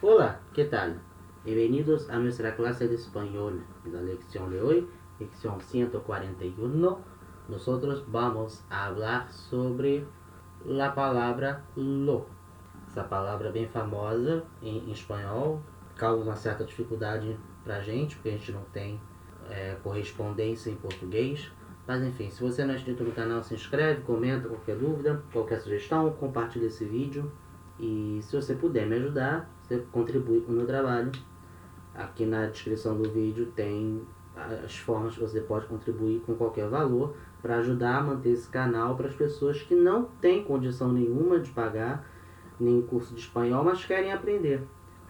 Hola, ¿qué tal? Bienvenidos a nuestra clase de español. En la lección de hoy, lección 141, nosotros vamos a hablar sobre la palabra lo. Essa palavra bem famosa em espanhol causa uma certa dificuldade pra gente, porque a gente não tem correspondência em português. Mas enfim, se você não é inscrito no canal, se inscreve, comenta qualquer dúvida, qualquer sugestão, compartilha esse vídeo. E se você puder me ajudar, você contribui com o meu trabalho. Aqui na descrição do vídeo tem as formas que você pode contribuir com qualquer valor para ajudar a manter esse canal para as pessoas que não têm condição nenhuma de pagar nenhum curso de espanhol, mas querem aprender.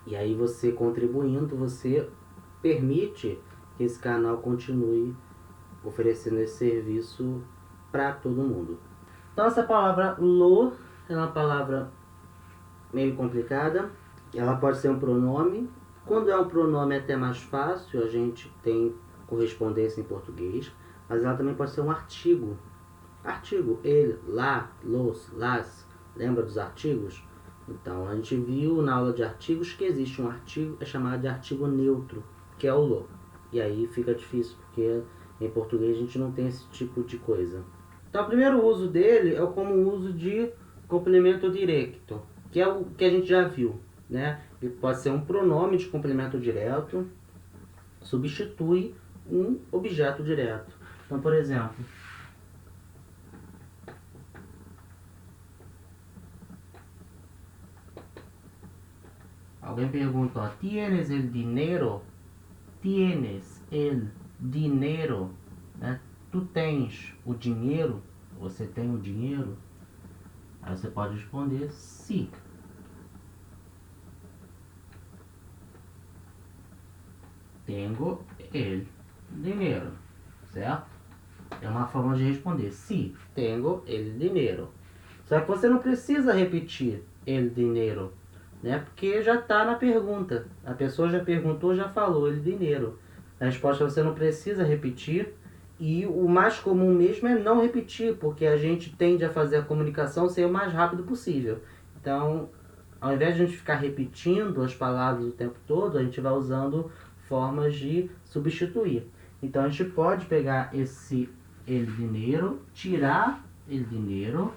E aí você contribuindo, você permite que esse canal continue oferecendo esse serviço para todo mundo. Então essa palavra lo é uma palavra meio complicada. Ela pode ser um pronome. Quando é um pronome é até mais fácil, a gente tem correspondência em português, mas ela também pode ser um artigo. Artigo, ele, lá, los, las. Lembra dos artigos? Então, a gente viu na aula de artigos que existe um artigo, é chamado de artigo neutro, que é o lo. E aí fica difícil, porque em português a gente não tem esse tipo de coisa. Então, o primeiro uso dele é como o uso de complemento direto, que é o que a gente já viu, né? Ele pode ser um pronome de complemento direto, substitui um objeto direto. Então, por exemplo, alguém pergunta, ó, ¿tienes el dinero? Tienes el dinero, né? Tu tens o dinheiro? Você tem o dinheiro? Aí você pode responder sim. Tengo el dinero, certo? É uma forma de responder sim, tengo el dinero. Só que você não precisa repetir el dinero, né? Porque já está na pergunta. A pessoa já perguntou, já falou el dinero. A resposta você não precisa repetir. E o mais comum mesmo é não repetir, porque a gente tende a fazer a comunicação ser o mais rápido possível. Então, ao invés de a gente ficar repetindo as palavras o tempo todo, a gente vai usando formas de substituir. Então, a gente pode pegar esse el dinero, tirar el dinero,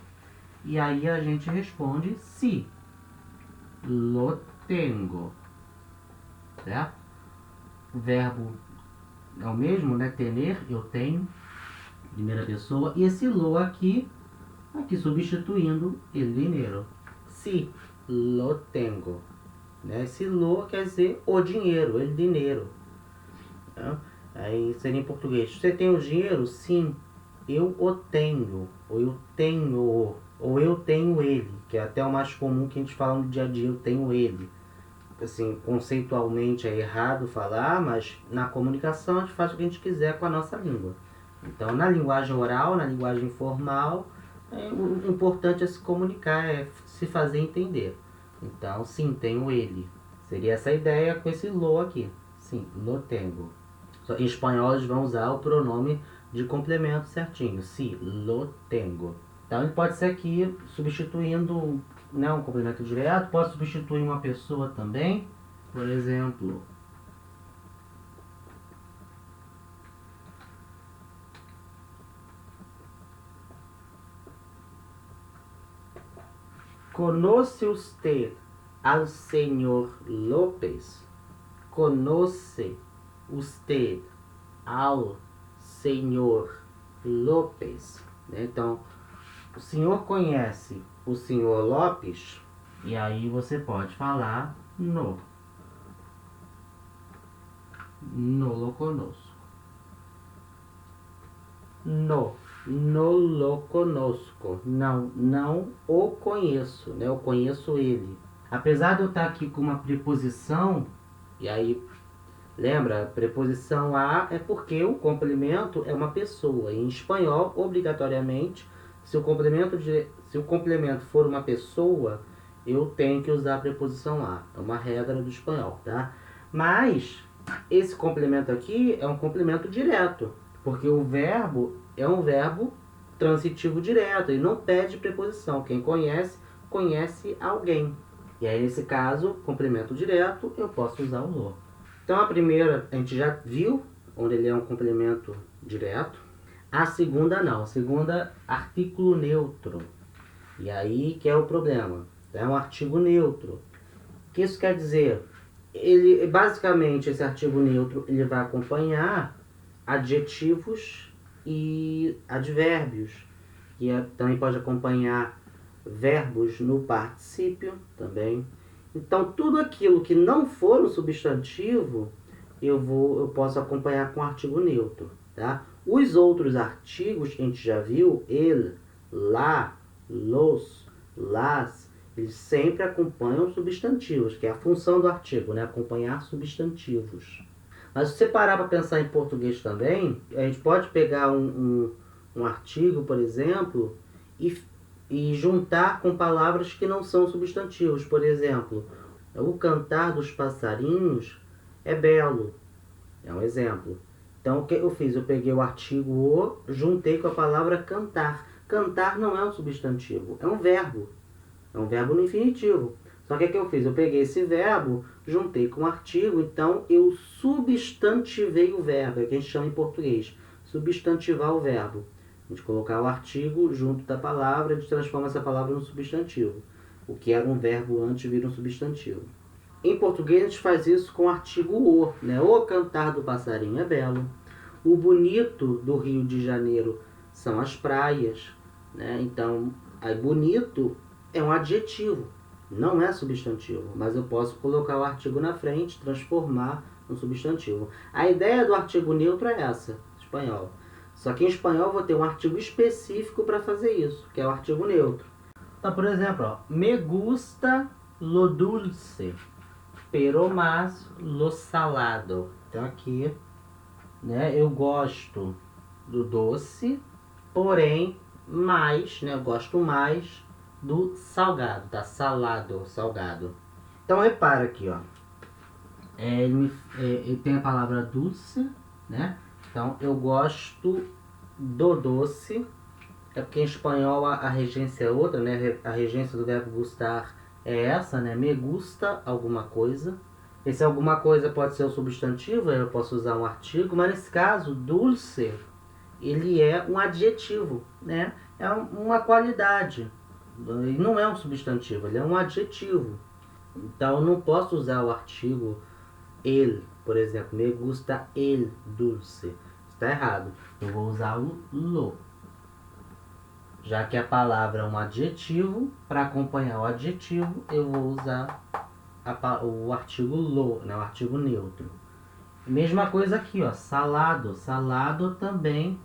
e aí a gente responde sí, lo tengo. Certo? O verbo é o mesmo, né? Tener, eu tenho, primeira pessoa. E esse lo aqui substituindo el dinero. Sí, lo tengo. Né? Esse lo quer dizer o dinheiro, el dinero. Então, aí seria em português. Você tem o dinheiro? Sim, eu o tenho. Ou eu tenho. Ou eu tenho ele. Que é até o mais comum que a gente fala no dia a dia, eu tenho ele. Assim, conceitualmente é errado falar, mas na comunicação a gente faz o que a gente quiser com a nossa língua. Então, na linguagem oral, na linguagem informal, o importante é se comunicar, é se fazer entender. Então, sim, tenho ele. Seria essa ideia com esse lo aqui. Sim, lo tengo. Em espanhol eles vão usar o pronome de complemento certinho. Sí, lo tengo. Então, ele pode ser aqui substituindo, né, um complemento direto, pode substituir uma pessoa também. Por exemplo, ¿conoce usted al señor López? ¿Conoce usted al señor López? Então, o senhor conhece o senhor Lopes? E aí você pode falar no. No lo conozco. No lo conozco. Não o conheço, né? Eu conheço ele. Apesar de eu estar aqui com uma preposição, e aí, lembra, a preposição a é porque o complemento é uma pessoa. Em espanhol, obrigatoriamente, se o complemento for uma pessoa, eu tenho que usar a preposição a. É uma regra do espanhol, tá? Mas esse complemento aqui é um complemento direto, porque o verbo é um verbo transitivo direto, ele não pede preposição. Quem conhece, conhece alguém. E aí, nesse caso, complemento direto, eu posso usar o lo. Então, a primeira a gente já viu, onde ele é um complemento direto. A segunda não. A segunda, artículo neutro. E aí que é o problema. É um artigo neutro. O que isso quer dizer? Ele, basicamente, esse artigo neutro ele vai acompanhar adjetivos e advérbios. E também pode acompanhar verbos no particípio também. Então, tudo aquilo que não for um substantivo, eu posso acompanhar com artigo neutro. Tá? Os outros artigos que a gente já viu, ele, lá, los, las, eles sempre acompanham substantivos, que é a função do artigo, né? Acompanhar substantivos. Mas se você parar para pensar em português também, a gente pode pegar um artigo, por exemplo, e juntar com palavras que não são substantivos. Por exemplo, o cantar dos passarinhos é belo. É um exemplo. Então, o que eu fiz? Eu peguei o artigo o, juntei com a palavra cantar. Cantar não é um substantivo, é um verbo. É um verbo no infinitivo. Só que o que eu fiz? Eu peguei esse verbo, juntei com o artigo, então eu substantivei o verbo. É o que a gente chama em português. Substantivar o verbo. A gente colocar o artigo junto da palavra, a gente transforma essa palavra num substantivo. O que era um verbo antes vira um substantivo. Em português a gente faz isso com o artigo o, né? O cantar do passarinho é belo. O bonito do Rio de Janeiro são as praias, né? Então, aí bonito é um adjetivo, não é substantivo, mas eu posso colocar o artigo na frente, transformar no substantivo. A ideia do artigo neutro é essa, espanhol. Só que em espanhol eu vou ter um artigo específico para fazer isso, que é o artigo neutro. Então, por exemplo, ó, me gusta lo dulce, pero más lo salado. Então aqui, né, eu gosto do doce, porém mais, né, eu gosto mais do salgado, tá? Salado, salgado. Então repara aqui, ó. Ele tem a palavra dulce, né? Então eu gosto do doce. É porque em espanhol a regência é outra, né? A regência do verbo gustar é essa, né? Me gusta alguma coisa. Esse alguma coisa pode ser o substantivo, eu posso usar um artigo, mas nesse caso, dulce, ele é um adjetivo, né? É uma qualidade. Ele não é um substantivo, ele é um adjetivo. Então eu não posso usar o artigo el, por exemplo, me gusta el dulce. Está errado. Eu vou usar o lo. Já que a palavra é um adjetivo, para acompanhar o adjetivo, eu vou usar o artigo lo, né, o artigo neutro. Mesma coisa aqui, ó, salado. Salado também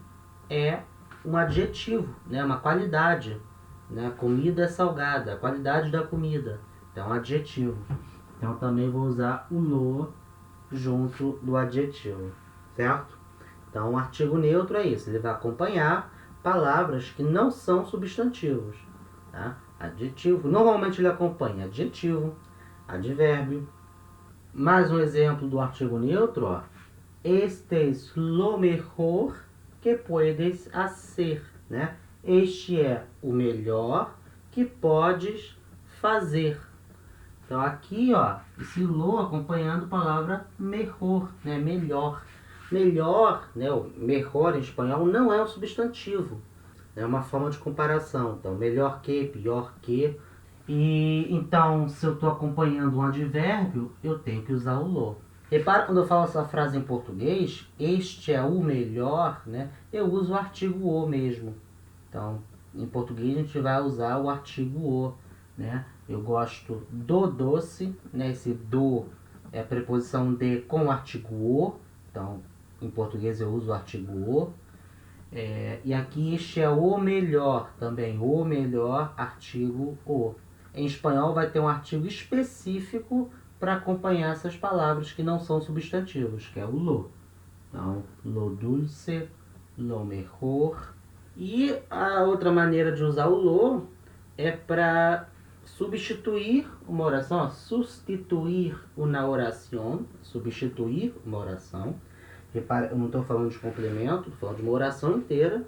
é um adjetivo, né, uma qualidade. Né? A comida é salgada, a qualidade da comida. Então, um adjetivo. Então, também vou usar o lo junto do adjetivo, certo? Então, o artigo neutro é isso. Ele vai acompanhar palavras que não são substantivos. Tá? Adjetivo. Normalmente ele acompanha adjetivo, advérbio. Mais um exemplo do artigo neutro, ó. Este es lo mejor que puedes hacer, né? Este é o melhor que podes fazer. Então aqui, ó, esse lo acompanhando a palavra mejor, né? Melhor. Melhor, né? O mejor em espanhol não é um substantivo. É uma forma de comparação. Então, melhor que, pior que. E então, se eu estou acompanhando um advérbio, eu tenho que usar o lo. Repara quando eu falo essa frase em português, este é o melhor, né? Eu uso o artigo o mesmo. Então, em português a gente vai usar o artigo o, né? Eu gosto do doce, né? Esse do é a preposição de com o artigo o. Então, em português eu uso o artigo o. E aqui este é o melhor também. O melhor, artigo o. Em espanhol vai ter um artigo específico para acompanhar essas palavras que não são substantivos, que é o lo. Então, lo dulce, lo mejor. E a outra maneira de usar o lo é para substituir uma oração, substituir uma oração, substituir uma oração. Repara, eu não estou falando de complemento, estou falando de uma oração inteira.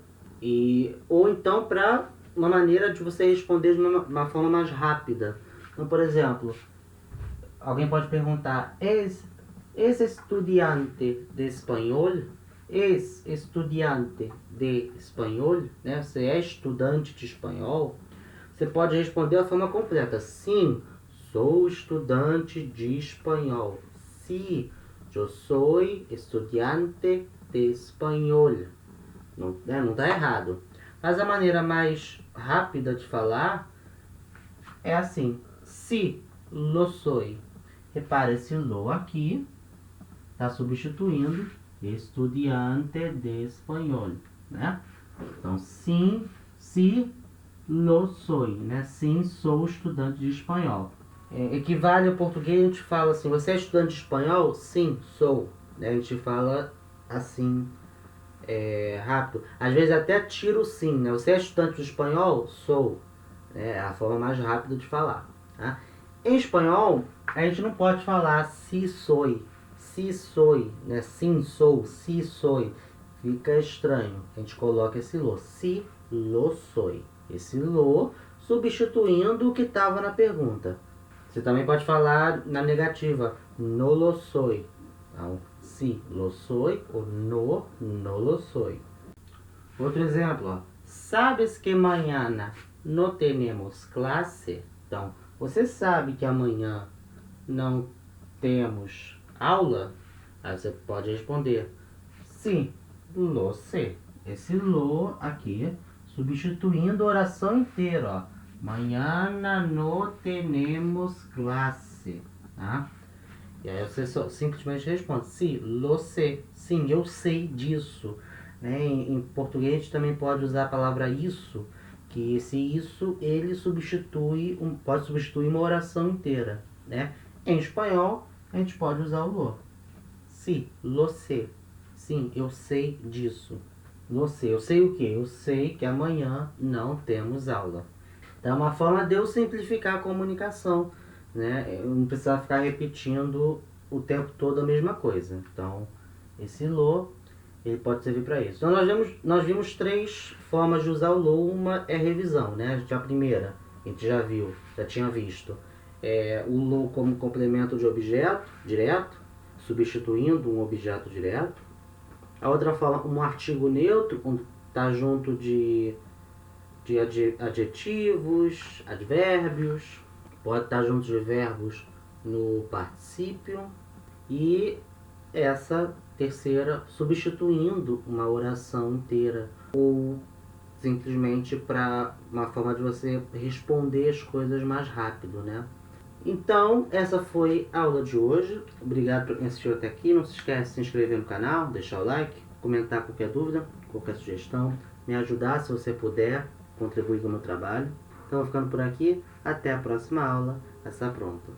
Ou então para uma maneira de você responder de uma forma mais rápida. Então, por exemplo, alguém pode perguntar: es estudiante de espanhol? Es estudiante de espanhol? Né? Você é estudante de espanhol? Você pode responder a forma completa. Sim, sou estudante de espanhol. Sí, yo soy estudiante de espanhol. Não, né? Não está errado. Mas a maneira mais rápida de falar é assim. Sí, lo soy. Repara, esse lo aqui está substituindo estudiante de espanhol, né? Então, sim, sí, lo soy, né? Sim, sou estudante de espanhol. Equivale ao português, a gente fala assim: você é estudante de espanhol? Sim, sou. Né? A gente fala assim, rápido. Às vezes até tira o sim, né? Você é estudante de espanhol? Sou. É a forma mais rápida de falar. Tá? Em espanhol, a gente não pode falar si soy. Si soy, né? Sim, sou. Si soy. Fica estranho. A gente coloca esse lo. Si lo soy. Esse lo substituindo o que estava na pergunta. Você também pode falar na negativa. No lo soy. Então, si lo soy ou no lo soy. Outro exemplo, ó. Sabes que mañana no tenemos classe? Então, você sabe que amanhã não temos aula? Aí você pode responder: sim, lo sé. Esse lo aqui, substituindo a oração inteira, ó. Mañana no tenemos classe. Tá? E aí você só simplesmente responde: sim, lo sé. Sim, eu sei disso. Né? Em português a gente também pode usar a palavra isso, que esse isso ele substitui, pode substituir uma oração inteira. Né? Em espanhol a gente pode usar o lo. Sí, lo sé. Sim, eu sei disso. Lo sé. Eu sei o quê? Eu sei que amanhã não temos aula. Então é uma forma de eu simplificar a comunicação. Né? Eu não precisar ficar repetindo o tempo todo a mesma coisa. Então, esse lo ele pode servir para isso. Então nós vimos 3 formas de usar o lo. Uma é revisão, né? A primeira, a gente já viu, já tinha visto. O lo como complemento de objeto direto, substituindo um objeto direto. A outra forma, um artigo neutro, onde está junto de adjetivos, advérbios, pode estar junto de verbos no particípio. E essa terceira, substituindo uma oração inteira, ou simplesmente para uma forma de você responder as coisas mais rápido, né? Então, essa foi a aula de hoje. Obrigado por quem assistiu até aqui. Não se esquece de se inscrever no canal, deixar o like, comentar qualquer dúvida, qualquer sugestão, me ajudar se você puder, contribuir com o meu trabalho. Então, vou ficando por aqui. Até a próxima aula. Está pronto.